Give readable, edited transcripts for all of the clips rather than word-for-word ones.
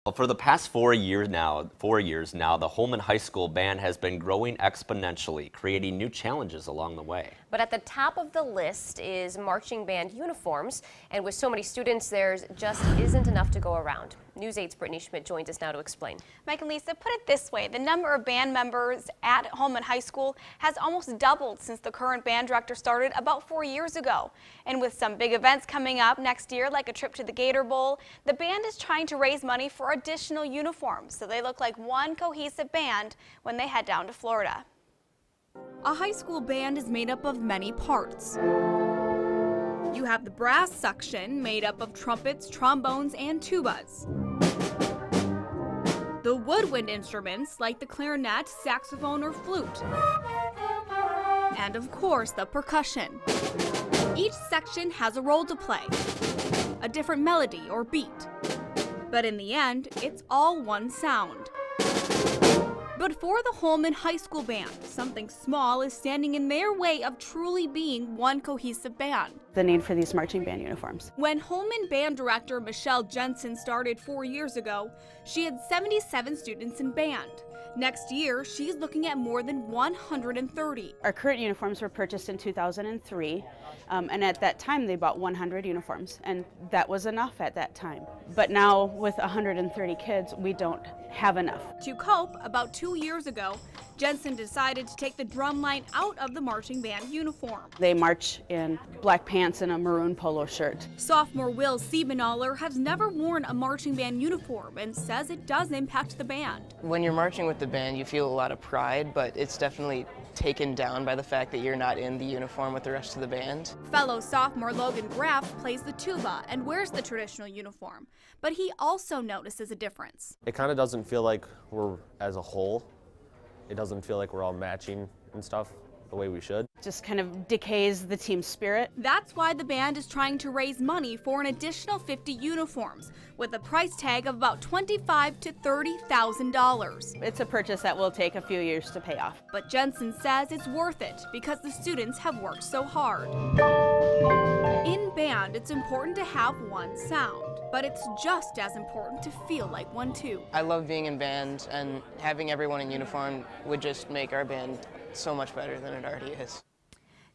Well, for the past 4 years now, the Holmen High School Band has been growing exponentially, creating new challenges along the way. But at the top of the list is marching band uniforms, and with so many students, there just isn't enough to go around. News 8's Brittany Schmidt joins us now to explain. Mike and Lisa, put it this way, the number of band members at Holmen High School has almost doubled since the current band director started about 4 years ago. And with some big events coming up next year, like a trip to the Gator Bowl, the band is trying to raise money for additional uniforms so they look like one cohesive band when they head down to Florida. A high school band is made up of many parts. You have the brass section made up of trumpets, trombones, and tubas. The woodwind instruments like the clarinet, saxophone, or flute. And of course, the percussion. Each section has a role to play, a different melody or beat. But in the end, it's all one sound. But for the Holmen High School Band, something small is standing in their way of truly being one cohesive band. The need for these marching band uniforms. When Holmen band director Michelle Jensen started 4 years ago, she had 77 students in band. Next year, she's looking at more than 130. Our current uniforms were purchased in 2003, and at that time they bought 100 uniforms, and that was enough at that time. But now with 130 kids, we don't have enough. To cope, about 2 years ago, Jensen decided to take the drum line out of the marching band uniform. They march in black pants and a maroon polo shirt. Sophomore Will Siebenaller has never worn a marching band uniform and says it does impact the band. When you're marching with the band, you feel a lot of pride, but it's definitely taken down by the fact that you're not in the uniform with the rest of the band. Fellow sophomore Logan Graff plays the tuba and wears the traditional uniform, but he also notices a difference. It kind of doesn't feel like we're as a whole. It doesn't feel like we're all matching and stuff the way we should. Just kind of decays the team spirit. That's why the band is trying to raise money for an additional 50 uniforms, with a price tag of about $25,000 to $30,000. It's a purchase that will take a few years to pay off. But Jensen says it's worth it because the students have worked so hard. In band, it's important to have one sound, but it's just as important to feel like one too. I love being in band, and having everyone in uniform would just make our band so much better than it already is.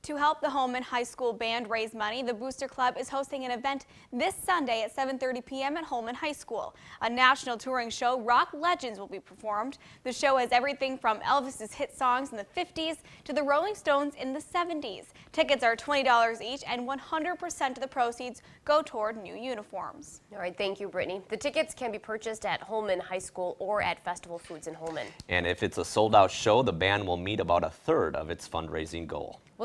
To help the Holmen High School Band raise money, the Booster Club is hosting an event this Sunday at 7:30 p.m. at Holmen High School. A national touring show, Rock Legends, will be performed. The show has everything from Elvis's hit songs in the 50s to the Rolling Stones in the 70s. Tickets are $20 each, and 100% of the proceeds go toward new uniforms. All right, thank you, Brittany. The tickets can be purchased at Holmen High School or at Festival Foods in Holmen. And if it's a sold-out show, the band will meet about a third of its fundraising goal.